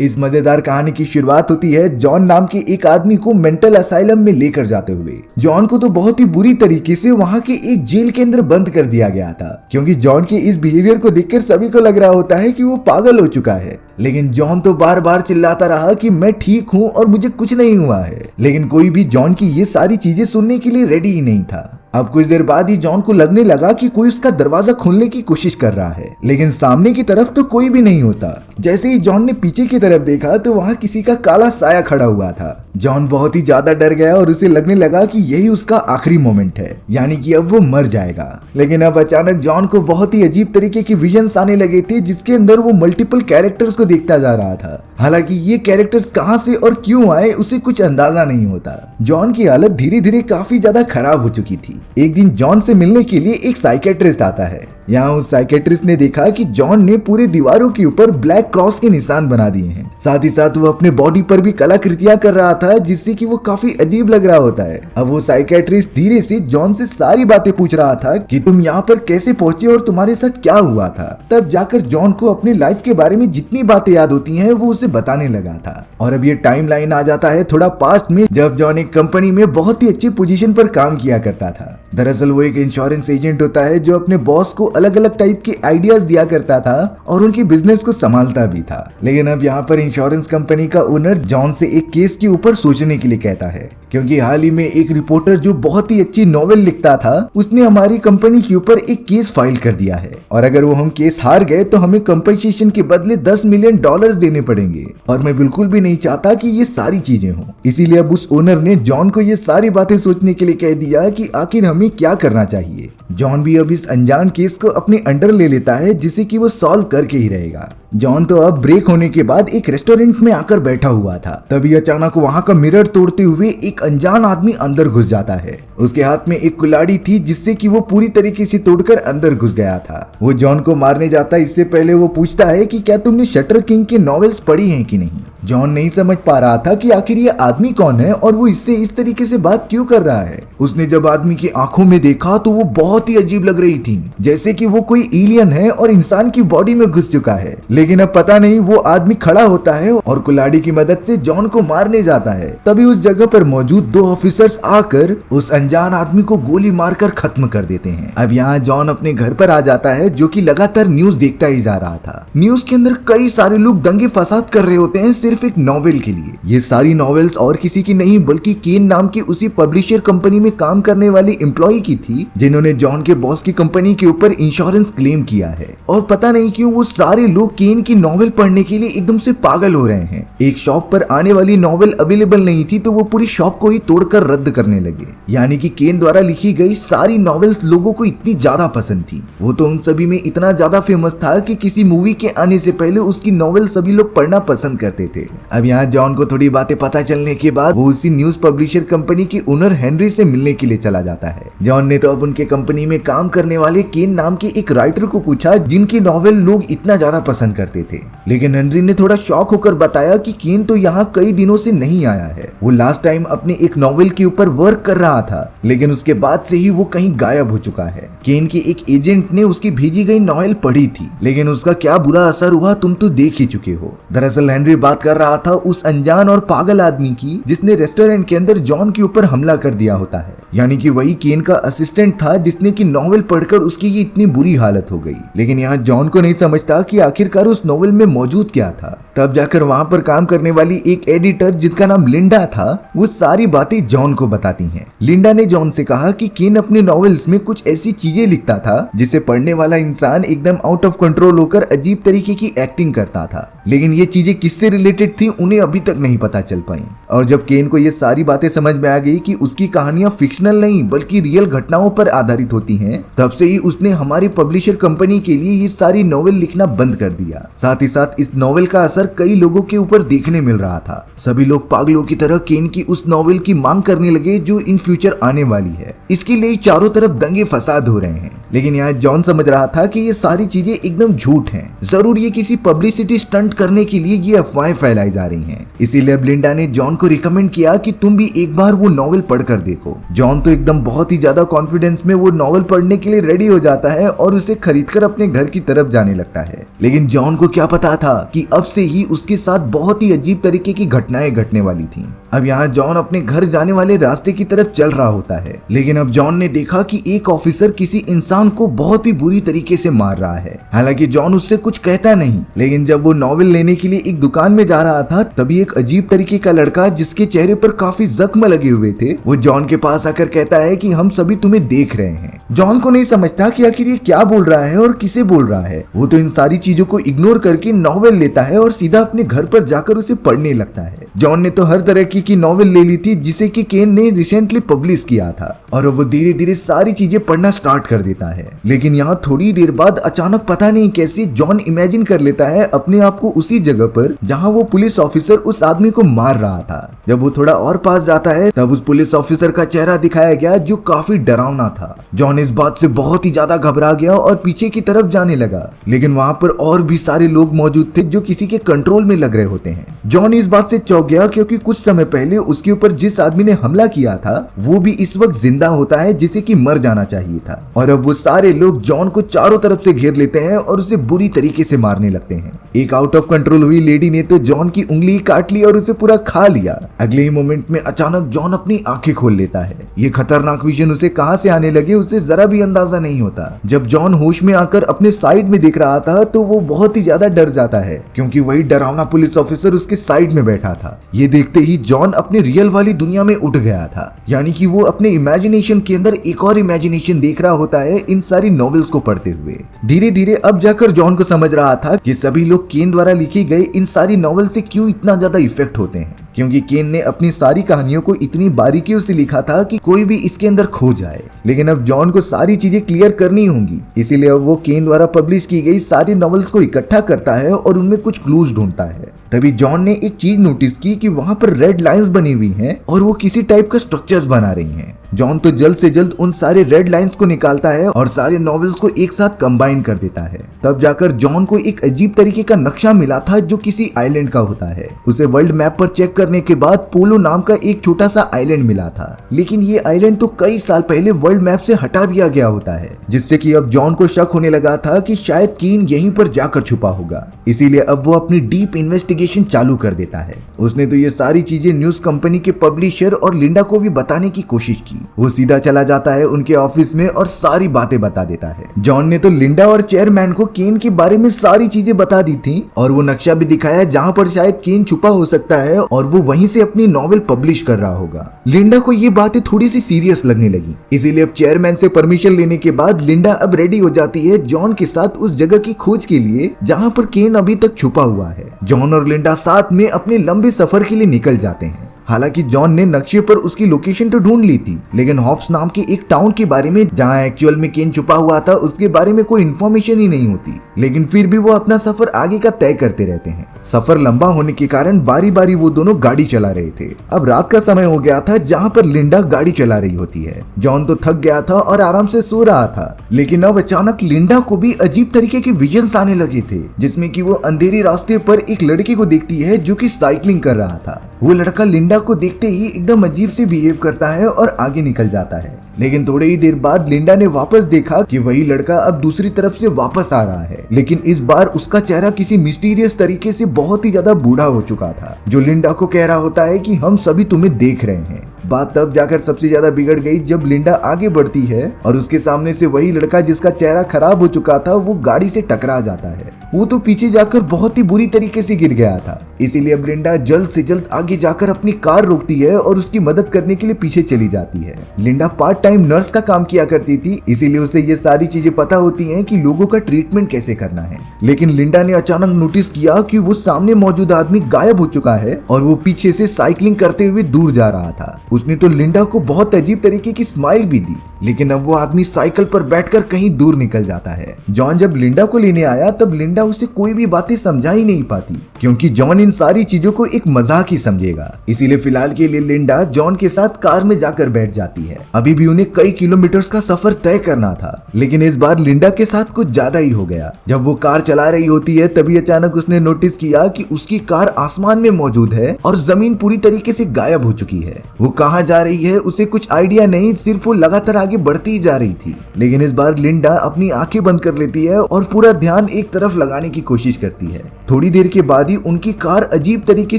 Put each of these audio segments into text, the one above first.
इस मजेदार कहानी की शुरुआत होती है जॉन नाम के एक आदमी को मेंटल असाइलम में लेकर जाते हुए। जॉन को तो बहुत ही बुरी तरीके से वहाँ के एक जेल के अंदर बंद कर दिया गया था, क्योंकि जॉन के इस बिहेवियर को देखकर सभी को लग रहा होता है कि वो पागल हो चुका है। लेकिन जॉन तो बार बार चिल्लाता रहा कि मैं ठीक हूँ और मुझे कुछ नहीं हुआ है, लेकिन कोई भी जॉन की ये सारी चीजें सुनने के लिए रेडी ही नहीं था। अब कुछ देर बाद ही जॉन को लगने लगा कि कोई उसका दरवाजा खोलने की कोशिश कर रहा है, लेकिन सामने की तरफ तो कोई भी नहीं होता। जैसे ही जॉन ने पीछे की तरफ देखा तो वहाँ किसी का काला साया खड़ा हुआ था। जॉन बहुत ही ज्यादा डर गया और उसे लगने लगा कि यही उसका आखिरी मोमेंट है, यानी कि अब वो मर जाएगा। लेकिन अब अचानक जॉन को बहुत ही अजीब तरीके के विजन्स आने लगे थे, जिसके अंदर वो मल्टीपल कैरेक्टर्स को देखता जा रहा था। हालांकि ये कैरेक्टर्स कहाँ से और क्यों आए उसे कुछ अंदाजा नहीं होता। जॉन की हालत धीरे धीरे काफी ज्यादा खराब हो चुकी थी। एक दिन जॉन से मिलने के लिए एक साइकेट्रिस्ट आता है। यहाँ उस साइकेट्रिस्ट ने देखा कि जॉन ने पूरे दीवारों के ऊपर ब्लैक क्रॉस के निशान बना दिए हैं। साथ ही साथ वो अपने बॉडी पर भी कलाकृतियां कर रहा था, जिससे कि वो काफी अजीब लग रहा होता है। अब वो साइकेट्रिस्ट धीरे से जॉन से सारी बातें पूछ रहा था कि तुम यहाँ पर कैसे पहुंचे और तुम्हारे साथ क्या हुआ था। तब जाकर जॉन को अपनी लाइफ के बारे में जितनी बातें याद होती हैं वो उसे बताने लगा था। और अब ये टाइम लाइन आ जाता है थोड़ा पास्ट में, जब जॉन एक कंपनी में बहुत ही अच्छी पोजीशन पर काम किया करता था। दरअसल वो एक इंश्योरेंस एजेंट होता है जो अपने बॉस को अलग अलग टाइप के आइडियाज दिया करता था और उनकी बिजनेस को संभालता भी था। लेकिन अब यहाँ पर इंश्योरेंस कंपनी का ओनर जॉन से एक केस के ऊपर सोचने के लिए कहता है, क्योंकि हाल ही में एक रिपोर्टर जो बहुत ही अच्छी नॉवेल लिखता था उसने हमारी कंपनी के ऊपर एक केस फाइल कर दिया है, और अगर वो हम केस हार गए तो हमें कंपनसेशन के बदले $10 मिलियन देने पड़ेंगे। और मैं बिल्कुल भी नहीं चाहता कि ये सारी चीजें हों। इसीलिए अब उस ओनर ने जॉन को ये सारी बातें सोचने के लिए कह दिया कि आखिर हमें क्या करना चाहिए। जॉन भी अब इस अनजान केस को अपने अंडर ले लेता है, जिसे कि वो सॉल्व करके ही रहेगा। जॉन तो अब ब्रेक होने के बाद एक रेस्टोरेंट में आकर बैठा हुआ था। तभी अचानक वहाँ का मिरर तोड़ते हुए एक अनजान आदमी अंदर घुस जाता है। उसके हाथ में एक कुल्हाड़ी थी, जिससे कि वो पूरी तरीके से तोड़कर अंदर घुस गया था। वो जॉन को मारने जाता है, इससे पहले वो पूछता है कि क्या तुमने शटर किंग के नॉवेल्स पढ़ी हैं कि नहीं। जॉन नहीं समझ पा रहा था कि आखिर ये आदमी कौन है और वो इससे इस तरीके से बात क्यों कर रहा है। उसने जब आदमी की आंखों में देखा तो वो बहुत ही अजीब लग रही थी, जैसे कि वो कोई एलियन है और इंसान की बॉडी में घुस चुका है। लेकिन अब पता नहीं वो आदमी खड़ा होता है और कुल्हाड़ी की मदद से जॉन को मारने जाता है। तभी उस जगह पर मौजूद 2 ऑफिसर्स आकर उस अनजान आदमी को गोली मारकर खत्म कर देते हैं। अब यहाँ जॉन अपने घर पर आ जाता है, जो कि लगातार न्यूज देखता ही जा रहा था। न्यूज के अंदर कई सारे लोग दंगे फसाद कर रहे होते हैं सिर्फ एक नॉवेल के लिए। ये सारी नॉवेल्स और किसी की नहीं बल्कि केन नाम की उसी पब्लिशर कंपनी में काम करने वाली एम्प्लॉय की थी, जिन्होंने जॉन के बॉस की कंपनी के ऊपर इंश्योरेंस क्लेम किया है। और पता नहीं क्यों वो सारे लोग केन की नॉवेल पढ़ने के लिए एकदम से पागल हो रहे हैं। एक शॉप पर आने वाली नॉवेल अवेलेबल नहीं थी तो वो पूरी शॉप को ही तोड़कर रद्द करने लगे। यानी कि केन द्वारा लिखी गई सारी नॉवेल्स लोगों को इतनी ज्यादा पसंद थी। वो तो उन सभी में इतना ज्यादा फेमस था कि किसी मूवी के आने से पहले उसकी नॉवेल सभी लोग पढ़ना पसंद करते थे। अब यहाँ जॉन को थोड़ी बातें पता चलने के बाद वो उसी न्यूज पब्लिशर कंपनी के ओनर हेनरी से मिलने के लिए चला जाता है। जॉन ने तो अब उनके कंपनी में काम करने वाले केन नाम के एक राइटर को पूछा, जिनकी नॉवेल लोग इतना ज्यादा पसंद करते थे। लेकिन हेनरी ने थोड़ा शॉक होकर बताया कि केन तो यहाँ कई दिनों से नहीं आया है। वो लास्ट टाइम अपने एक नॉवेल के ऊपर वर्क कर रहा था, लेकिन उसके बाद से ही वो कहीं गायब हो चुका है। केन के एक एजेंट ने उसकी भेजी गई नॉवेल पढ़ी थी, लेकिन उसका क्या बुरा असर हुआ तुम तो देख ही चुके हो। दरअसल हेनरी बात कर रहा था उस अनजान और पागल आदमी की, जिसने रेस्टोरेंट के अंदर जॉन के ऊपर हमला कर दिया होता है। यानी कि वही केन का असिस्टेंट था, जिसने की नॉवेल पढ़कर उसकी ये इतनी बुरी हालत हो गई। लेकिन यहाँ जॉन को नहीं समझता कि आखिरकार उस नॉवेल में मौजूद क्या था। तब जाकर वहाँ पर काम करने वाली एक एडिटर, जिसका नाम लिंडा था, वो सारी बातें जॉन को बताती हैं। लिंडा ने जॉन से कहा कि केन अपने नॉवेल्स में कुछ ऐसी चीजें लिखता था जिसे पढ़ने वाला इंसान एकदम आउट ऑफ कंट्रोल होकर अजीब तरीके की एक्टिंग करता था। लेकिन ये चीजें किससे रिलेटेड थी उन्हें अभी तक नहीं पता चल पाई। और जब केन को ये सारी बातें समझ में आ गई कि उसकी कहानियां फिक्शनल नहीं बल्कि रियल घटनाओं पर आधारित होती हैं, तब से ही उसने हमारी पब्लिशर कंपनी के लिए ये सारी नॉवेल लिखना बंद कर दिया। साथ ही साथ इस नॉवेल का असर कई लोगों के ऊपर देखने मिल रहा था। सभी लोग पागलों की तरह केन की उस नॉवेल की मांग करने लगे जो इन फ्यूचर आने वाली है। इसके लिए चारों तरफ दंगे फसाद हो रहे हैं। लेकिन यहाँ जॉन समझ रहा था कि ये सारी चीजें एकदम झूठ हैं। जरूर ये किसी पब्लिसिटी स्टंट करने के लिए ये अफवाहें फैलाई जा रही हैं। इसीलिए अब लिंडा ने जॉन को रिकमेंड किया कि तुम भी एक बार वो नॉवेल पढ़कर देखो। जॉन जॉन तो एकदम बहुत ही ज्यादा कॉन्फिडेंस में वो नॉवल पढ़ने के लिए रेडी हो जाता है और उसे खरीदकर अपने घर की तरफ जाने लगता है। लेकिन जॉन को क्या पता था कि अब से ही उसके साथ बहुत ही अजीब तरीके की घटनाएं घटने वाली थी। अब यहाँ जॉन अपने घर जाने वाले रास्ते की तरफ चल रहा होता है, लेकिन अब जॉन ने देखा कि एक ऑफिसर किसी इंसान को बहुत ही बुरी तरीके से मार रहा है। हालांकि जॉन उससे कुछ कहता नहीं, लेकिन जब वो नॉवेल लेने के लिए एक दुकान में जा रहा था तभी एक अजीब तरीके का लड़का जिसके चेहरे पर काफी जख्म लगे हुए थे वो जॉन के पास आकर कहता है कि हम सभी तुम्हें देख रहे हैं। जॉन को नहीं समझता कि आखिर ये क्या बोल रहा है और किसे बोल रहा है। वो तो इन सारी चीजों को इग्नोर करके नॉवेल लेता है और सीधा अपने घर पर जाकर उसे पढ़ने लगता है। जॉन ने तो हर तरह की नॉवेल ले ली थी जिसे कि केन ने रिसेंटली पब्लिश किया था और अब वो धीरे धीरे सारी चीजें पढ़ना स्टार्ट कर देता है। लेकिन यहाँ थोड़ी देर बाद अचानक पता नहीं कैसे जॉन इमेजिन कर लेता है अपने आप को उसी जगह पर जहाँ वो पुलिस ऑफिसर उस आदमी को मार रहा था। जब वो थोड़ा और पास जाता है तब उस पुलिस ऑफिसर का चेहरा दिखाया गया जो काफी डरावना था। जॉन इस बात से बहुत ही ज्यादा घबरा गया और पीछे की तरफ जाने लगा, लेकिन वहाँ पर और भी सारे लोग मौजूद थे जो किसी के कंट्रोल में लग रहे होते हैं। जॉन इस बात से चौंक गया क्योंकि कुछ समय पहले उसके ऊपर जिस आदमी ने हमला किया था वो भी इस वक्त जिंदा होता है जिसे कि मर जाना चाहिए था। और अब वो सारे लोग जॉन को चारों तरफ से घेर लेते हैं और उसे बुरी तरीके से मारने लगते हैं। एक आउट ऑफ कंट्रोल हुई लेडी ने तो जॉन की उंगली काट ली और उसे पूरा खा लिया। अगले ही मोमेंट में अचानक जॉन अपनी आंखें खोल लेता है। ये खतरनाक विजन उसे कहां से आने लगे उसे जरा भी अंदाजा नहीं होता। जब जॉन होश में आकर अपने साइड में देख रहा था तो वो बहुत ही ज्यादा डर जाता है क्योंकि वही डरावना पुलिस ऑफिसर उसके साइड में बैठा था। ये देखते ही जॉन अपने रियल वाली दुनिया में उठ गया था, यानी कि वो अपने इमेजिनेशन के अंदर एक और इमेजिनेशन देख रहा होता है इन सारी नॉवेल्स को पढ़ते हुए। धीरे धीरे अब जाकर जॉन को समझ रहा था कि सभी लोग केन द्वारा लिखी गई इन सारी नॉवेल से क्यों इतना ज्यादा इफेक्ट होते हैं, क्योंकि केन ने अपनी सारी कहानियों को इतनी बारीकियों से लिखा था कि कोई भी इसके अंदर खो जाए। लेकिन अब जॉन को सारी चीजें क्लियर करनी होंगी, इसीलिए अब वो केन द्वारा पब्लिश की गई सारी नॉवेल्स को इकट्ठा करता है और उनमें कुछ क्लूज ढूंढता है। तभी जॉन ने एक चीज नोटिस की कि वहां पर रेड लाइंस बनी हुई हैं और वो किसी टाइप का स्ट्रक्चर्स बना रही हैं। जॉन तो जल्द से जल्द उन सारे रेड लाइंस को निकालता है और सारे नॉवेल्स को एक साथ कंबाइन कर देता है। तब जाकर जॉन को एक अजीब तरीके का नक्शा मिला था जो किसी आइलैंड का होता है। उसे वर्ल्ड मैप पर चेक करने के बाद पोलो नाम का एक छोटा सा आइलैंड मिला था, लेकिन ये आइलैंड तो कई साल पहले वर्ल्ड मैप से हटा दिया गया होता है, जिससे कि अब जॉन को शक होने लगा था कि शायद केन यहीं पर जाकर छुपा होगा। इसीलिए अब वो अपनी डीप इन्वेस्टिगेशन चालू कर देता है। उसने तो ये सारी चीजें न्यूज कंपनी के पब्लिशर और लिंडा को भी बताने की कोशिश की। वो सीधा चला जाता है उनके ऑफिस में और सारी बातें बता देता है। जॉन ने तो लिंडा और चेयरमैन को केन के बारे में सारी चीजें बता दी थी और वो नक्शा भी दिखाया जहाँ पर शायद केन छुपा हो सकता है और वो वहीं से अपनी नॉवेल पब्लिश कर रहा होगा। लिंडा को ये बातें थोड़ी सी सीरियस लगने लगी, इसीलिए अब चेयरमैन से परमिशन लेने के बाद लिंडा अब रेडी हो जाती है जॉन के साथ उस जगह की खोज के लिए जहाँ पर केन अभी तक छुपा हुआ है। जॉन और लिंडा साथ में अपने लंबे सफर के लिए निकल जाते हैं। हालांकि जॉन ने नक्शे पर उसकी लोकेशन तो ढूंढ ली थी, लेकिन हॉप्स नाम के एक टाउन के बारे में जहां एक्चुअल में केन छुपा हुआ था उसके बारे में कोई इन्फॉर्मेशन ही नहीं होती। लेकिन फिर भी वो अपना सफर आगे का तय करते रहते हैं। सफर लंबा होने के कारण बारी बारी वो दोनों गाड़ी चला रहे थे। अब रात का समय हो गया था जहाँ पर लिंडा गाड़ी चला रही होती है। जॉन तो थक गया था और आराम से सो रहा था, लेकिन अब अचानक लिंडा को भी अजीब तरीके के विजन्स आने लगे थे, जिसमें कि वो अंधेरी रास्ते पर एक लड़के को देखती है जो कि साइकिलिंग कर रहा था। वो लड़का लिंडा को देखते ही एकदम अजीब से बिहेव करता है और आगे निकल जाता है। लेकिन थोड़ी ही देर बाद लिंडा ने वापस देखा कि वही लड़का अब दूसरी तरफ से वापस आ रहा है, लेकिन इस बार उसका चेहरा किसी मिस्टीरियस तरीके से बहुत ही ज्यादा बूढ़ा हो चुका था, जो लिंडा को कह रहा होता है कि हम सभी तुम्हें देख रहे हैं। बात तब जाकर सबसे ज्यादा बिगड़ गई जब लिंडा आगे बढ़ती है और उसके सामने से वही लड़का जिसका चेहरा खराब हो चुका था वो गाड़ी से टकरा जाता है। वो तो पीछे जाकर बहुत ही बुरी तरीके से गिर गया था, इसीलिए अब लिंडा जल्द से जल्द आगे जाकर अपनी कार रोकती है और उसकी मदद करने के लिए पीछे चली जाती है। लिंडा पार्ट टाइम नर्स का काम किया करती थी, इसीलिए उसे ये सारी चीजें पता होती हैं कि लोगों का ट्रीटमेंट कैसे करना है। लेकिन लिंडा ने अचानक नोटिस किया कि वो सामने मौजूद आदमी गायब हो चुका है और वो पीछे से साइकिलिंग करते हुए दूर जा रहा था। उसने तो लिंडा को बहुत अजीब तरीके की स्माइल भी दी, लेकिन अब वो आदमी साइकिल पर बैठकर कहीं दूर निकल जाता है। जॉन जब लिंडा को लेने आया तब लिंडा उसे कोई भी बातें समझा ही नहीं पाती, क्योंकि जॉन इन सारी चीजों को एक मजाक ही समझेगा। इसीलिए फिलहाल के लिए लिंडा जॉन के साथ कार में जाकर बैठ जाती है। अभी भी उन्हें कई किलोमीटर्स का सफर तय करना था, लेकिन इस बार लिंडा के साथ कुछ ज्यादा ही हो गया। जब वो कार चला रही होती है तभी अचानक उसने नोटिस किया कि उसकी कार आसमान में मौजूद है और जमीन पूरी तरीके से गायब हो चुकी है। वो कहाँ जा रही है उसे कुछ आइडिया नहीं, सिर्फ वो लगातार आगे बढ़ती ही जा रही थी। लेकिन इस बार लिंडा अपनी आंखें बंद कर लेती है और पूरा ध्यान एक तरफ लगाने की कोशिश करती है। थोड़ी देर के बाद ही उनकी कार अजीब तरीके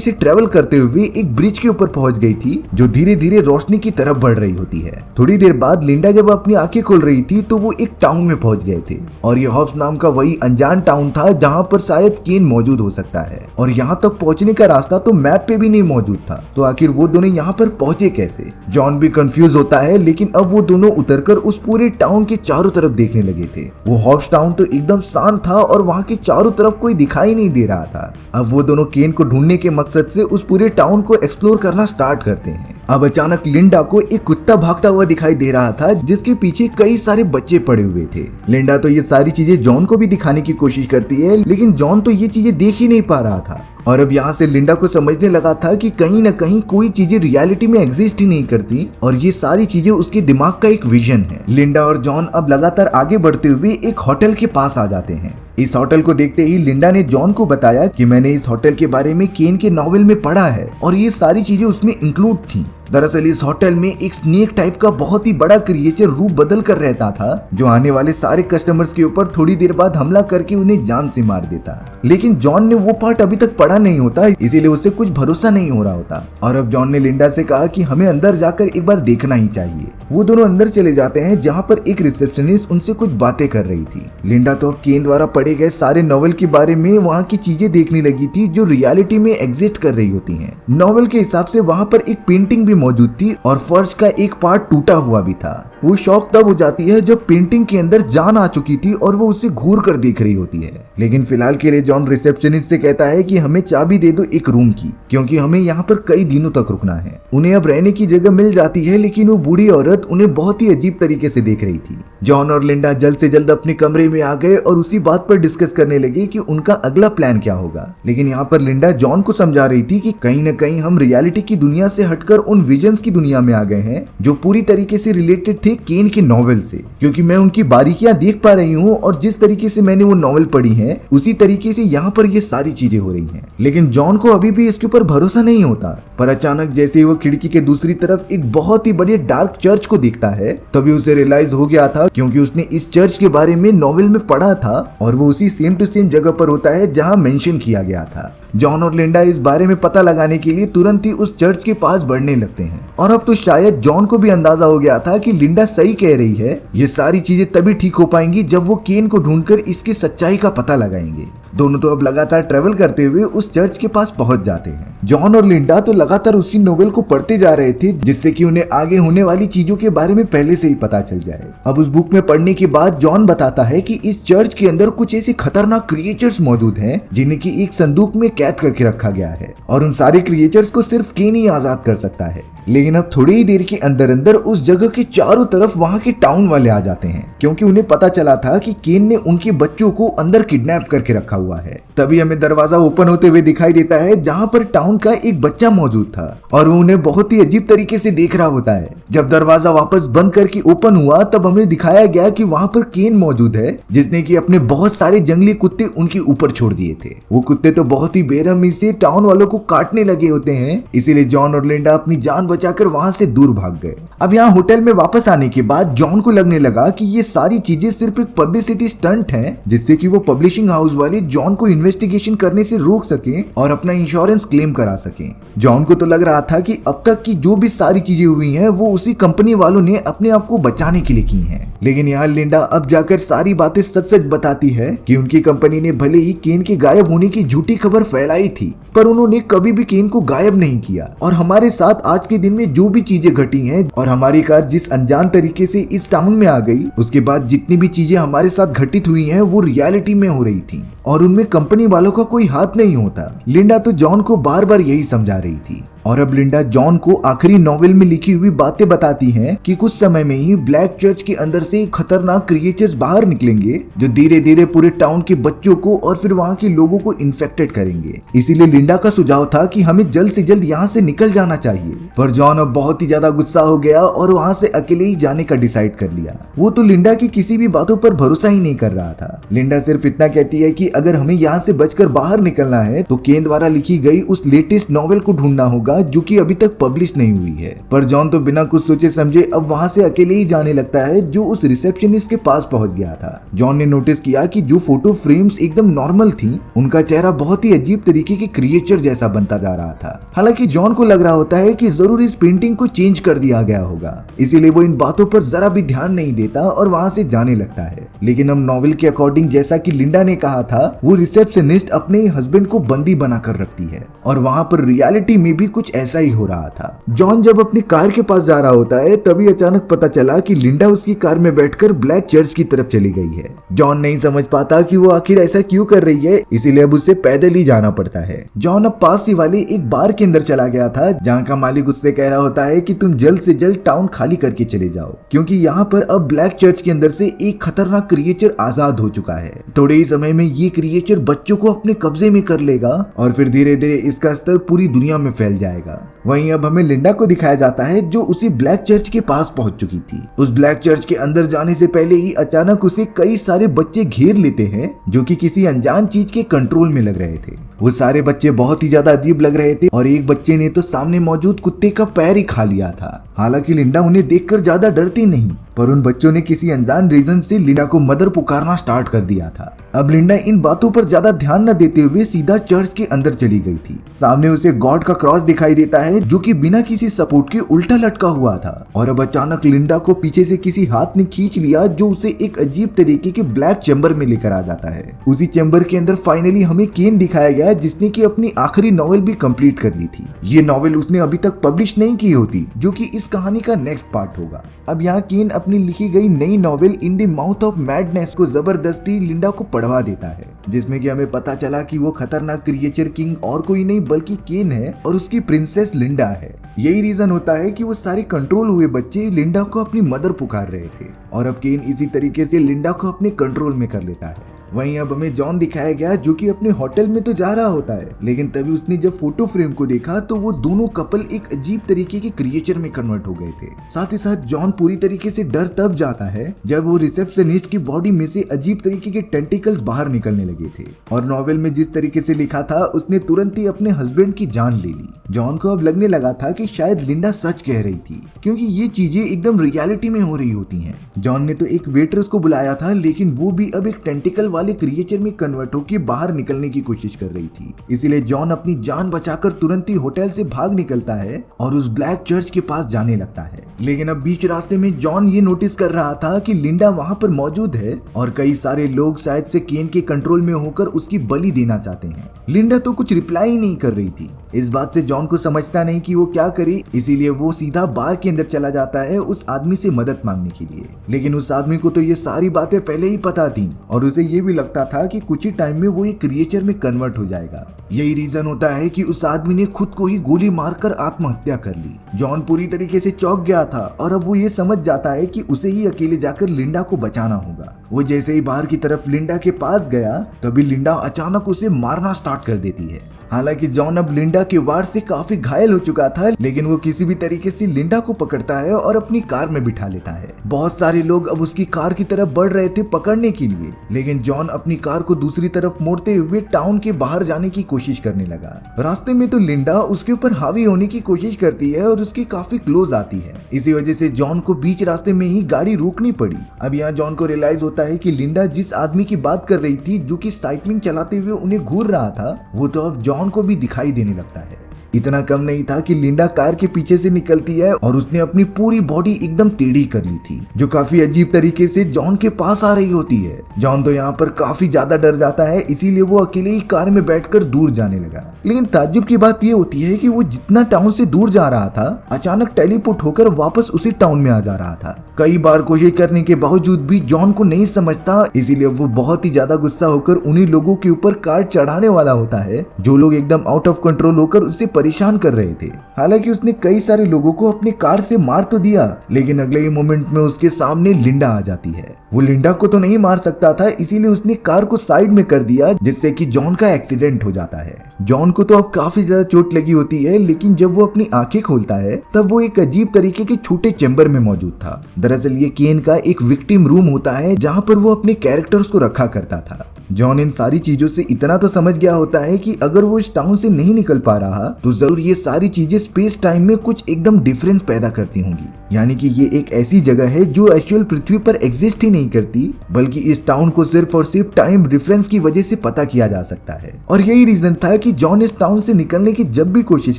से ट्रेवल करते हुए एक ब्रिज के ऊपर पहुंच गई थी, जो धीरे धीरे रोशनी की तरफ बढ़ रही होती है। थोड़ी देर बाद लिंडा जब अपनी आंखें खोल रही थी तो वो एक टाउन में पहुंच गए थे, और ये हॉब्स नाम का वही अनजान टाउन था जहाँ पर शायद केन मौजूद हो सकता है। और यहाँ तक पहुँचने का रास्ता तो मैप पे भी नहीं मौजूद था, तो आखिर वो दोनों यहाँ पर पहुंचे कैसे? जॉन भी कंफ्यूज होता है, लेकिन अब वो दोनों उतरकर उस पूरे टाउन के चारों तरफ देखने लगे थे। वो हॉब्स टाउन तो एकदम शांत था और वहाँ के चारों तरफ कोई दिखाई नहीं दे रहा था। अब वो दोनों केन को ढूंढने के मकसद से उस पूरे टाउन को एक्सप्लोर करना स्टार्ट करते हैं। अब अचानक लिंडा को एक कुत्ता भागता हुआ दिखाई दे रहा था, जिसके पीछे कई सारे बच्चे पड़े हुए थे। लिंडा तो ये सारी चीजें जॉन को भी दिखाने की कोशिश करती है, लेकिन जॉन तो ये चीजें देख ही नहीं पा रहा था। और अब यहाँ से लिंडा को समझने लगा था कि कहीं न कहीं कोई चीजें रियलिटी में एग्जिस्ट ही नहीं करती, और ये सारी चीजें उसके दिमाग का एक विजन है। लिंडा और जॉन अब लगातार आगे बढ़ते हुए एक होटल के पास आ जाते हैं। इस होटल को देखते ही लिंडा ने जॉन को बताया कि मैंने इस होटल के बारे में केन के नॉवेल में पढ़ा है, और ये सारी चीजें उसमें इंक्लूड थी। दरअसल इस होटल में एक स्नेक टाइप का बहुत ही बड़ा क्रिएचर रूप बदल कर रहता था, जो आने वाले सारे कस्टमर्स के ऊपर थोड़ी देर बाद हमला करके उन्हें जान से मार देता। लेकिन जॉन ने वो पार्ट अभी तक पढ़ा नहीं होता, इसीलिए उसे कुछ भरोसा नहीं हो रहा होता। और अब जॉन ने लिंडा से कहा कि हमें अंदर जाकर एक बार देखना ही चाहिए। वो दोनों अंदर चले जाते हैं, जहाँ पर एक रिसेप्शनिस्ट उनसे कुछ बातें कर रही थी। लिंडा तो अब केन द्वारा पढ़े गए सारे नॉवेल के बारे में वहाँ की चीजें देखने लगी थी, जो रियलिटी में एग्जिस्ट कर रही होती हैं। नॉवेल के हिसाब से वहाँ पर एक पेंटिंग भी मौजूद थी, और फर्श का एक पार्ट टूटा हुआ भी था। वो शॉक तब हो जाती है जब पेंटिंग के अंदर जान आ चुकी थी और वो उसे घूर कर देख रही होती है। लेकिन फिलहाल के लिए जॉन रिसेप्शनिस्ट से कहता है कि हमें चाबी दे दो एक रूम की, क्योंकि हमें यहाँ पर कई दिनों तक रुकना है। उन्हें अब रहने की जगह मिल जाती है, लेकिन वो बूढ़ी औरत उन्हें बहुत ही अजीब तरीके से देख रही थी। जॉन और लिंडा जल्द से जल्द अपने कमरे में आ गए और उसी बात पर डिस्कस करने लगे कि उनका अगला प्लान क्या होगा। लेकिन यहाँ पर लिंडा जॉन को समझा रही थी कि कहीं न कहीं हम रियलिटी की दुनिया से हटकर उन विजन्स की दुनिया में आ गए हैं, जो पूरी तरीके से रिलेटेड थे केन के नॉवेल से, क्योंकि मैं उनकी बारीकियां देख पा रही हूँ, और जिस तरीके से मैंने वो नॉवेल पढ़ी है उसी तरीके से यहाँ पर ये सारी चीजें हो रही हैं। लेकिन जॉन को अभी भी इसके ऊपर भरोसा नहीं होता। पर अचानक जैसे ही वो खिड़की के दूसरी तरफ एक बहुत ही बड़े डार्क चर्च को देखता है, तभी उसे रियलाइज हो गया था, क्योंकि उसने इस चर्च के बारे में नॉवेल में पढ़ा था, और वो उसी सेम टू सेम जगह पर होता है जहाँ मेंशन किया गया था। जॉन और लिंडा इस बारे में पता लगाने के लिए तुरंत ही उस चर्च के पास बढ़ने लगते हैं। और अब तो शायद जॉन को भी अंदाजा हो गया था कि लिंडा सही कह रही है, ये सारी चीजें तभी ठीक हो पाएंगी जब वो केन को ढूंढकर इसकी सच्चाई का पता लगाएंगे। दोनों तो अब लगातार ट्रेवल करते हुए उस चर्च के पास पहुंच जाते हैं। जॉन और लिंडा तो लगातार उसी नोवेल को पढ़ते जा रहे थे, जिससे कि उन्हें आगे होने वाली चीजों के बारे में पहले से ही पता चल जाए। अब उस बुक में पढ़ने के बाद जॉन बताता है कि इस चर्च के अंदर कुछ ऐसे खतरनाक क्रिएचर्स मौजूद हैं, जिन्हें की एक संदूक में कैद करके रखा गया है, और उन सारे क्रिएचर्स को सिर्फ केन ही आजाद कर सकता है। लेकिन अब थोड़ी ही देर के अंदर अंदर उस जगह के चारों तरफ वहाँ के टाउन वाले आ जाते हैं, क्योंकि उन्हें पता चला था कि केन ने उनके बच्चों को अंदर किडनैप करके रखा हुआ है। तभी हमें दरवाजा ओपन होते हुए दिखाई देता है, जहाँ पर टाउन का एक बच्चा मौजूद था, और वो उन्हें बहुत ही अजीब तरीके से देख रहा होता है। जब दरवाजा वापस बंद करके ओपन हुआ, तब हमें दिखाया गया कि वहाँ पर केन मौजूद है, जिसने कि अपने बहुत सारे जंगली कुत्ते उनके ऊपर छोड़ दिए थे। वो कुत्ते तो बहुत ही बेरहमी से टाउन वालों को काटने लगे होते हैं, इसीलिए जॉन और लिंडा अपनी जान बचाकर वहां से दूर भाग गए। अब यहाँ होटल में वापस आने के बाद जॉन को लगने लगा कि ये सारी चीजें सिर्फ एक पब्लिसिटी स्टंट है, जिससे कि वो पब्लिशिंग हाउस वाले जॉन को इन्वेस्टिगेशन करने से रोक सके और अपना इंश्योरेंस क्लेम करा सके। जॉन को तो लग रहा था कि अब तक की जो भी सारी चीजें हुई हैं, वो उसी कंपनी वालों ने अपने आप को बचाने के लिए की हैं। लेकिन यहाँ लिंडा अब जाकर सारी बातें सच सच बताती है कि उनकी कंपनी ने भले ही केन के गायब होने की झूठी खबर फैलाई थी, पर उन्होंने कभी भी केन को गायब नहीं किया। और हमारे साथ आज के दिन में जो भी चीजें घटी हैं, और हमारी कार जिस अनजान तरीके से इस टाउन में आ गई, उसके बाद जितनी भी चीजें हमारे साथ घटित हुई हैं, वो रियलिटी में हो रही थी, और उनमें कंपनी वालों का कोई हाथ नहीं होता। लिंडा तो जॉन को बार बार यही समझा रही थी। और अब लिंडा जॉन को आखिरी नॉवेल में लिखी हुई बातें बताती हैं कि कुछ समय में ही ब्लैक चर्च के अंदर से खतरनाक क्रिएचर्स बाहर निकलेंगे, जो धीरे धीरे पूरे टाउन के बच्चों को और फिर वहाँ के लोगों को इन्फेक्टेड करेंगे। इसीलिए लिंडा का सुझाव था कि हमें जल्द से जल्द यहाँ से निकल जाना चाहिए। पर जॉन अब बहुत ही ज्यादा गुस्सा हो गया और वहाँ से अकेले ही जाने का डिसाइड कर लिया। वो तो लिंडा की किसी भी बातों पर भरोसा ही नहीं कर रहा था। लिंडा सिर्फ इतना कहती है कि अगर हमें यहाँ से बचकर बाहर निकलना है तो केन द्वारा लिखी गई उस लेटेस्ट नॉवेल को ढूंढना होगा, होगा जो कि अभी तक पब्लिश नहीं हुई है। पर जॉन तो बिना कुछ सोचे समझे अब वहाँ से अकेले ही जाने लगता है, जो उस रिसेप्शनिस्ट के पास पहुंच गया था। जॉन ने नोटिस किया कि जो फोटो फ्रेम्स एकदम नॉर्मल थी, उनका चेहरा बहुत ही अजीब तरीके के क्रिएचर जैसा बनता जा रहा था। हालांकि जॉन को लग रहा होता है कि जरूर इस पेंटिंग को चेंज कर दिया गया होगा, इसीलिए वो इन बातों पर जरा भी ध्यान नहीं देता और वहाँ से जाने लगता है। लेकिन अब नॉवेल के अकॉर्डिंग, जैसा कि लिंडा ने कहा था, वो रिसेप्शनिस्ट अपने हस्बैंड को बंदी बना कर रखती है और वहाँ पर रियलिटी में भी कुछ ऐसा ही हो रहा था। जॉन जब अपनी कार के पास जा रहा होता है, तभी अचानक पता चला कि लिंडा उसकी कार में बैठकर ब्लैक चर्च की तरफ चली गई है। जॉन नहीं समझ पाता कि वो आखिर ऐसा क्यों कर रही है, इसीलिए अब उसे पैदल ही जाना पड़ता है। जॉन अब पास ही वाले एक बार के अंदर चला गया था, जहाँ का मालिक उससे कह रहा होता है कि तुम जल्द से जल्द टाउन खाली करके चले जाओ, क्योंकि यहाँ पर अब ब्लैक चर्च के अंदर से एक खतरनाक क्रिएचर आजाद हो चुका है। थोड़े ही समय में ये क्रिएचर बच्चों को अपने कब्जे में कर लेगा और फिर धीरे धीरे इसका स्तर पूरी दुनिया में फैल जाएगा। वहीं अब हमें लिंडा को दिखाया जाता है, जो उसी ब्लैक चर्च के पास पहुंच चुकी थी। उस ब्लैक चर्च के अंदर जाने से पहले ही अचानक उसे कई सारे बच्चे घेर लेते हैं, जो कि किसी अनजान चीज के कंट्रोल में लग रहे थे। वो सारे बच्चे बहुत ही ज्यादा अजीब लग रहे थे और एक बच्चे ने तो सामने मौजूद कुत्ते का पैर ही खा लिया था। हालांकि लिंडा उन्हें देखकर ज्यादा डरती नहीं, पर उन बच्चों ने किसी अनजान रीजन से लिंडा को मदर पुकारना स्टार्ट कर दिया था। अब लिंडा इन बातों पर ज्यादा ध्यान न देते हुए सीधा चर्च के अंदर चली गई थी। सामने उसे गॉड का क्रॉस दिखाई देता है, जो कि बिना किसी सपोर्ट के उल्टा लटका हुआ था। और अब अचानक लिंडा को पीछे से किसी हाथ ने खींच लिया, जो उसे एक अजीब तरीके के ब्लैक चैम्बर में लेकर आ जाता है। उसी चैम्बर के अंदर फाइनली हमें केन दिखाया गया, जिसने की अपनी आखिरी नॉवेल भी कंप्लीट कर ली थी। ये नॉवेल उसने अभी तक पब्लिश नहीं की होती, जो कि इस कहानी का नेक्स्ट पार्ट होगा। अब यहाँ केन अपनी लिखी गई नई novel in the mouth of madness को जबरदस्ती लिंडा को पढ़वा देता है, जिसमें कि हमें पता चला कि वो खतरनाक क्रिएचर किंग और कोई नहीं बल्कि केन है और उसकी प्रिंसेस लिंडा है। यही रीजन होता है कि वो सारे कंट्रोल हुए बच्चे लिंडा को अपनी मदर पुकार रहे थे और अब केन इसी तरीके से लिंडा को अपने कंट्रोल में कर लेता है। वहीं अब हमें जॉन दिखाया गया, जो कि अपने होटल में तो जा रहा होता है, लेकिन तभी उसने जब फोटो फ्रेम को देखा तो वो दोनों कपल एक अजीब तरीके के क्रिएचर में कन्वर्ट हो गए थे। साथ ही साथ जॉन पूरी तरीके से डर तब जाता है जब वो रिसेप्शनिस्ट की बॉडी में से अजीब तरीके के टेंटिकल्स बाहर निकलने लगे थे और नॉवेल में जिस तरीके से लिखा था, उसने तुरंत ही अपने हस्बैंड की जान ले ली। जॉन को अब लगने लगा था कि शायद लिंडा सच कह रही थी, क्योंकि ये चीजें एकदम रियलिटी में हो रही होती हैं। जॉन ने तो एक वेट्रेस को बुलाया था, लेकिन वो भी अब एक टेंटिकल वाले क्रिएचर में कन्वर्ट होकर बाहर निकलने की कोशिश कर रही थी। इसीलिए जॉन अपनी जान बचाकर तुरंत ही होटल से भाग निकलता है और उस ब्लैक चर्च के पास जाने लगता है। लेकिन अब बीच रास्ते में जॉन ये नोटिस कर रहा था कि लिंडा वहाँ पर मौजूद है और कई सारे लोग शायद से केन के कंट्रोल में होकर उसकी बलि देना चाहते हैं। लिंडा तो कुछ रिप्लाई ही नहीं कर रही थी। इस बात से जॉन को समझता नहीं कि वो क्या करे, इसीलिए वो सीधा बार के अंदर चला जाता है उस आदमी से मदद मांगने के लिए। लेकिन उस आदमी को तो ये सारी बातें पहले ही पता थी और उसे ये भी लगता था कि कुछ ही टाइम में वो एक क्रिएचर में कन्वर्ट हो जाएगा। यही रीजन होता है कि उस आदमी ने खुद को ही गोली मारकर आत्महत्या कर ली। जॉन पूरी तरीके से चौंक गया था और अब वो ये समझ जाता है कि उसे ही अकेले जाकर लिंडा को बचाना होगा। वो जैसे ही बाहर की तरफ लिंडा के पास गया, तभी लिंडा अचानक उसे मारना स्टार्ट कर देती है। हालांकि जॉन अब लिंडा के वार से काफी घायल हो चुका था, लेकिन वो किसी भी तरीके से लिंडा को पकड़ता है और अपनी कार में बिठा लेता है। बहुत सारे लोग अब उसकी कार की तरफ बढ़ रहे थे पकड़ने के लिए, लेकिन जॉन अपनी कार को दूसरी तरफ मोड़ते हुए टाउन के बाहर जाने की कोशिश करने लगा। रास्ते में तो लिंडा उसके ऊपर हावी होने की कोशिश करती है और उसके काफी क्लोज आती है। इसी वजह से जॉन को बीच रास्ते में ही गाड़ी रोकनी पड़ी। अब यहाँ जॉन को रियलाइज होता है कि लिंडा जिस आदमी की बात कर रही थी, जो कि साइकिलिंग चलाते हुए उन्हें घूर रहा था, वो तो अब जॉन को भी दिखाई देने लगता है। इतना कम नहीं था कि लिंडा कार के पीछे से निकलती है और उसने अपनी पूरी बॉडी एकदम टेढ़ी कर ली थी, जो काफी अजीब तरीके से जॉन के पास आ रही होती है। जॉन तो यहाँ पर काफी ज्यादा डर जाता है, इसीलिए वो अकेले ही कार में बैठकर दूर जाने लगा। लेकिन ताज्जुब की बात ये होती है कि वो जितना टाउन से दूर जा रहा था, अचानक टेलीपोर्ट होकर वापस उसी टाउन में आ जा रहा था। कई बार कोशिश करने के बावजूद भी जॉन को नहीं समझता, इसीलिए वो बहुत ही ज्यादा गुस्सा होकर उन्हीं लोगों के ऊपर कार चढ़ाने वाला होता है, जो लोग एकदम आउट ऑफ कंट्रोल होकर उसे परेशान कर रहे थे। हालांकि उसने कई सारे लोगों को अपनी कार से मार तो दिया, लेकिन अगले ही मोमेंट में उसके सामने लिंडा आ जाती है। वो लिंडा को तो नहीं मार सकता था, इसीलिए उसने कार को साइड में कर दिया, जिससे कि जॉन का एक्सीडेंट हो जाता है। जॉन को तो अब काफी ज्यादा चोट लगी होती है, लेकिन जब वो अपनी आंखें खोलता है तब वो एक अजीब तरीके के छोटे चैम्बर में मौजूद था। दरअसल ये केन का एक विक्टिम रूम होता है, जहाँ पर वो अपने कैरेक्टर्स को रखा करता था। जॉन इन सारी चीजों से इतना तो समझ गया होता है कि अगर वो इस टाउन से नहीं निकल पा रहा तो जरूर ये सारी चीजें स्पेस टाइम में कुछ एकदम डिफरेंस पैदा करती होंगी, यानी कि ये एक ऐसी जगह है जो एक्चुअल पृथ्वी पर एग्जिस्ट ही नहीं करती, बल्कि इस टाउन को सिर्फ और सिर्फ टाइम डिफरेंस की वजह से पता किया जा सकता है। और यही रीजन था कि जॉन इस टाउन से निकलने की जब भी कोशिश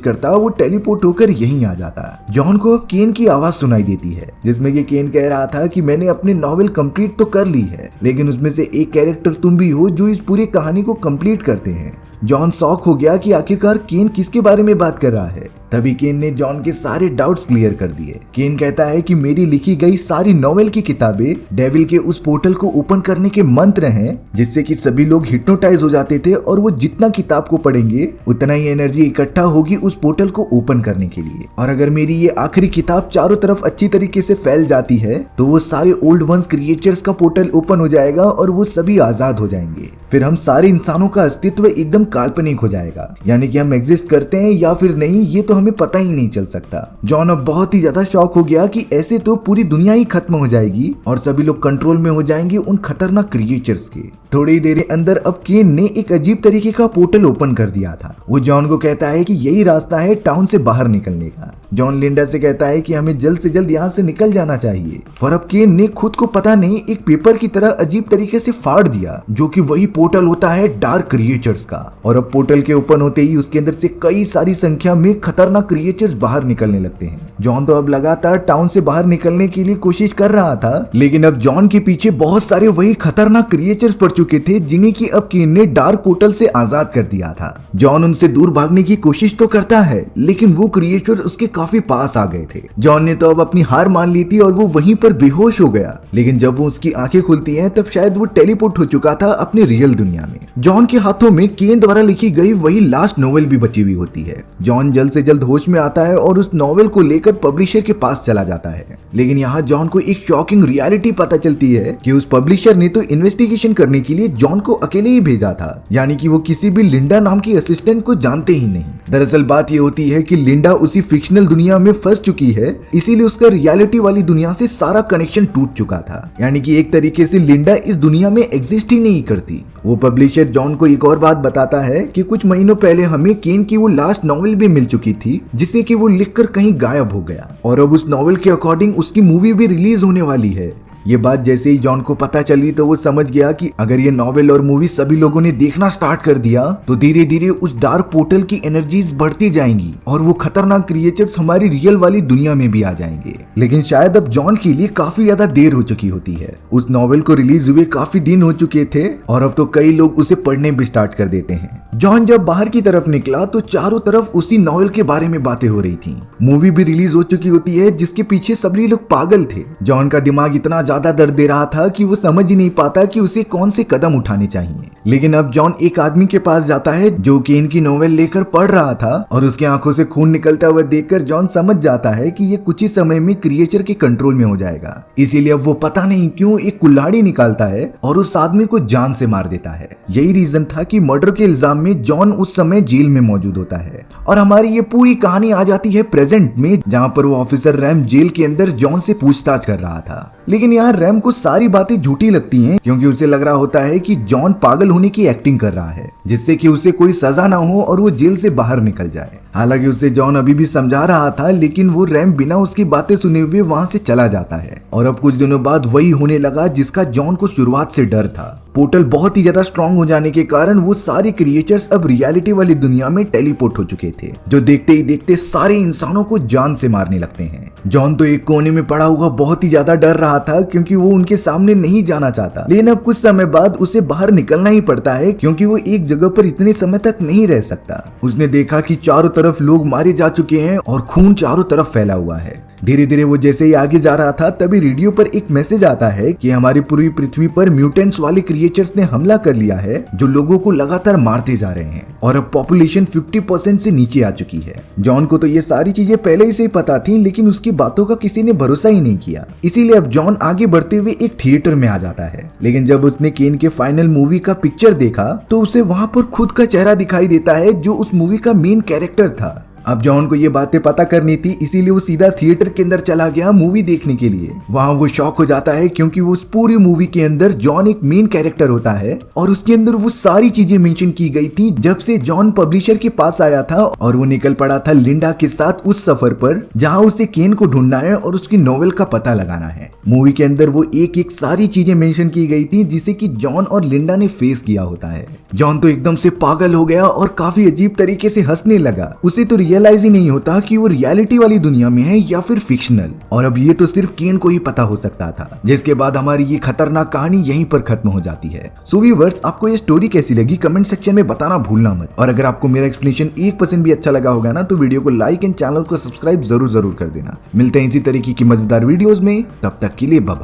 करता वो टेलीपोर्ट होकर यहीं आ जाता। जॉन को अब केन की आवाज सुनाई देती है जिसमें कि केन कह रहा था कि मैंने अपनी नॉवेल कंप्लीट तो कर ली है, लेकिन उसमें से एक कैरेक्टर तुम भी हो जो इस पूरी कहानी को कंप्लीट करते हैं। जॉन शॉक हो गया कि आखिरकार केन किसके बारे में बात कर रहा है। तभी केन ने जॉन के सारे डाउट्स क्लियर कर दिए। केन कहता है कि मेरी लिखी गई सारी नॉवेल की किताबें डेविल के उस पोर्टल को ओपन करने के मंत्र हैं, जिससे कि सभी लोग हिप्नोटाइज हो जाते थे और वो जितना किताब को पढ़ेंगे उतना ही एनर्जी इकट्ठा होगी उस पोर्टल को ओपन करने के लिए। और अगर मेरी ये आखिरी किताब चारों तरफ अच्छी तरीके से फैल जाती है तो वो सारे ओल्ड वंस क्रिएचर्स का पोर्टल ओपन हो जाएगा और वो सभी आजाद हो जाएंगे। फिर हम सारे इंसानों का अस्तित्व एकदम काल्पनिक हो जाएगा, यानी कि हम एग्जिस्ट करते हैं या फिर नहीं ये तो हमें पता ही नहीं चल सकता। जॉन अब बहुत ही ज्यादा शॉक हो गया कि ऐसे तो पूरी दुनिया ही खत्म हो जाएगी और सभी लोग कंट्रोल में हो जाएंगे उन खतरनाक क्रिएचर्स के। थोड़ी देर अंदर अब केन ने एक अजीब तरीके का पोर्टल ओपन कर दिया था। वो जॉन को कहता है कि यही रास्ता है टाउन से बाहर निकलने का। जॉन लिंडा से कहता है कि हमें जल्द से जल्द यहाँ से निकल जाना चाहिए, पर अब केन ने खुद को पता नहीं एक पेपर की तरह अजीब तरीके से फाड़ दिया, जो कि वही पोर्टल होता है डार्क क्रिएचर्स का। और अब पोर्टल के ओपन होते ही उसके अंदर से कई सारी संख्या में खतरनाक क्रिएचर्स बाहर निकलने लगते हैं। जॉन तो अब लगातार टाउन से बाहर निकलने के लिए कोशिश कर रहा था, लेकिन अब जॉन के पीछे बहुत सारे वही खतरनाक क्रिएचर्स पड़ चुके थे जिन्हें की अब केन ने डार्क पोर्टल से आजाद कर दिया था। जॉन उनसे दूर भागने की कोशिश तो करता है, लेकिन वो क्रिएचर्स उसके काफी पास आ गए थे। जॉन ने तो अब अपनी हार मान ली थी और वो वहीं पर बेहोश हो गया, लेकिन जब वो उसकी आंखें खुलती हैं तब शायद वो टेलीपोर्ट हो चुका था अपने रियल दुनिया में। जॉन के हाथों में केन द्वारा लिखी गई वही लास्ट नोवेल भी बची हुई होती है। जॉन जल्द से जल्द होश में आता है और उस नोवेल को लेकर पब्लिशर के पास चला जाता है, लेकिन यहाँ जॉन को एक शॉकिंग रियलिटी पता चलती है कि उस पब्लिशर ने तो इन्वेस्टिगेशन करने के लिए जॉन को अकेले ही भेजा था, यानी कि वो किसी भी लिंडा नाम की असिस्टेंट को जानते ही नहीं। दरअसल बात ये होती है कि लिंडा उसी फिक्शनल दुनिया में फंस चुकी है, इसीलिए उसका रियलिटी वाली दुनिया से सारा कनेक्शन टूट चुका था, यानी कि एक तरीके से लिंडा इस दुनिया में एग्जिस्ट ही नहीं करती। वो पब्लिशर जॉन को एक और बात बताता है कि कुछ महीनों पहले हमें केन की वो लास्ट नॉवेल भी मिल चुकी थी, जिसे कि वो लिखकर कहीं गायब हो गया और अब उस नॉवेल के अकॉर्डिंग उसकी मूवी भी रिलीज होने वाली है। ये बात जैसे ही जॉन को पता चली तो वो समझ गया कि अगर ये नॉवेल और मूवी सभी लोगों ने देखना स्टार्ट कर दिया तो धीरे धीरे उस डार्क पोर्टल की एनर्जीज बढ़ती जाएंगी और वो खतरनाक क्रिएचर्स हमारी रियल वाली दुनिया में भी आ जाएंगे। लेकिन शायद अब जॉन के लिए काफी ज्यादा देर हो चुकी होती है। उस नॉवेल को रिलीज हुए काफी दिन हो चुके थे और अब तो कई लोग उसे पढ़ने भी स्टार्ट कर देते हैं। जॉन जब बाहर की तरफ निकला तो चारों तरफ उसी नॉवेल के बारे में बातें हो रही थी। मूवी भी रिलीज हो चुकी होती है जिसके पीछे सभी लोग पागल थे। जॉन का दिमाग इतना ज्यादा दर्द दे रहा था कि वो समझ ही नहीं पाता कि उसे कौन से कदम उठाने चाहिए। लेकिन अब जॉन एक आदमी के पास जाता है जो केन की नॉवेल लेकर पढ़ रहा था और उसकी आंखों से खून निकलता हुआ देखकर जॉन समझ जाता है कि ये कुछ ही समय में क्रिएचर के कंट्रोल में हो जाएगा। इसीलिए अब वो पता नहीं क्यों एक कुल्हाड़ी निकालता है और उस आदमी को जान से मार देता है। यही रीजन था कि मर्डर के इल्जाम में जॉन उस समय जेल में मौजूद होता है। और हमारी ये पूरी कहानी आ जाती है प्रेजेंट में, जहाँ पर वो ऑफिसर रैम जेल के अंदर जॉन से पूछताछ कर रहा था। लेकिन यहाँ रैम को सारी बातें झूठी लगती हैं, क्योंकि उसे लग रहा होता है कि जॉन पागल होने की एक्टिंग कर रहा है, जिससे कि उसे कोई सजा ना हो और वो जेल से बाहर निकल जाए। हालांकि उसे जॉन अभी भी समझा रहा था, लेकिन वो रैम बिना उसकी बातें सुने हुए वहां से चला जाता है। और अब कुछ दिनों बाद वही होने लगा जिसका जॉन को शुरुआत से डर था। पोर्टल बहुत ही ज्यादा स्ट्रांग हो जाने के कारण वो सारे क्रिएचर्स अब रियलिटी वाली दुनिया में टेलीपोर्ट हो चुके थे, जो देखते ही देखते सारे इंसानों को जान से मारने लगते हैं। जॉन तो एक कोने में पड़ा हुआ बहुत ही ज्यादा डर रहा था, क्योंकि वो उनके सामने नहीं जाना चाहता। लेकिन अब कुछ समय बाद उसे बाहर निकलना ही पड़ता है, क्योंकि वो एक जगह पर इतने समय तक नहीं रह सकता। उसने देखा कि चारों तरफ लोग मारे जा चुके हैं और खून चारों तरफ फैला हुआ है। धीरे धीरे वो जैसे ही आगे जा रहा था तभी रेडियो पर एक मैसेज आता है कि हमारी पूरी पृथ्वी पर म्यूटेंट्स वाले क्रिएचर्स ने हमला कर लिया है, जो लोगों को लगातार मारते जा रहे हैं और अब पॉपुलेशन 50% से नीचे आ चुकी है। जॉन को तो ये सारी चीजें पहले ही से ही पता थी, लेकिन उसकी बातों का किसी ने भरोसा ही नहीं किया। इसीलिए अब जॉन आगे बढ़ते हुए एक थिएटर में आ जाता है। लेकिन जब उसने केन के फाइनल मूवी का पिक्चर देखा तो उसे वहां पर खुद का चेहरा दिखाई देता है, जो उस मूवी का मेन कैरेक्टर था। अब जॉन को ये बातें पता करनी थी, इसीलिए वो सीधा थिएटर के अंदर चला गया मूवी देखने के लिए। वहाँ वो शॉक हो जाता है क्योंकि वो उस पूरी मूवी के अंदर जॉन एक मेन कैरेक्टर होता है और उसके अंदर वो सारी चीजें मेंशन की गई थी जब से जॉन पब्लिशर के पास आया था और वो निकल पड़ा था लिंडा के साथ उस सफर पर जहाँ उसे केन को ढूंढना है और उसकी नोवेल का पता लगाना है। मूवी के अंदर वो एक एक सारी चीजें मेंशन की गई थी जिसे कि जॉन और लिंडा ने फेस किया होता है। जॉन तो एकदम से पागल हो गया और काफी अजीब तरीके से हंसने लगा। उसे तो रियलाइज ही नहीं होता कि वो रियलिटी वाली दुनिया में है या फिर फिक्शनल, और अब ये तो सिर्फ केन को ही पता हो सकता था। जिसके बाद हमारी ये खतरनाक कहानी यहीं पर खत्म हो जाती है। सो व्यूअर्स, आपको ये स्टोरी कैसी लगी कमेंट सेक्शन में बताना भूलना मत, और अगर आपको मेरा एक्सप्लेनेशन 1% भी अच्छा लगा होगा ना तो वीडियो को लाइक एंड चैनल को सब्सक्राइब जरूर कर देना। मिलते हैं इसी तरीके की मजेदार वीडियोस में, तब तक के लिए बाय।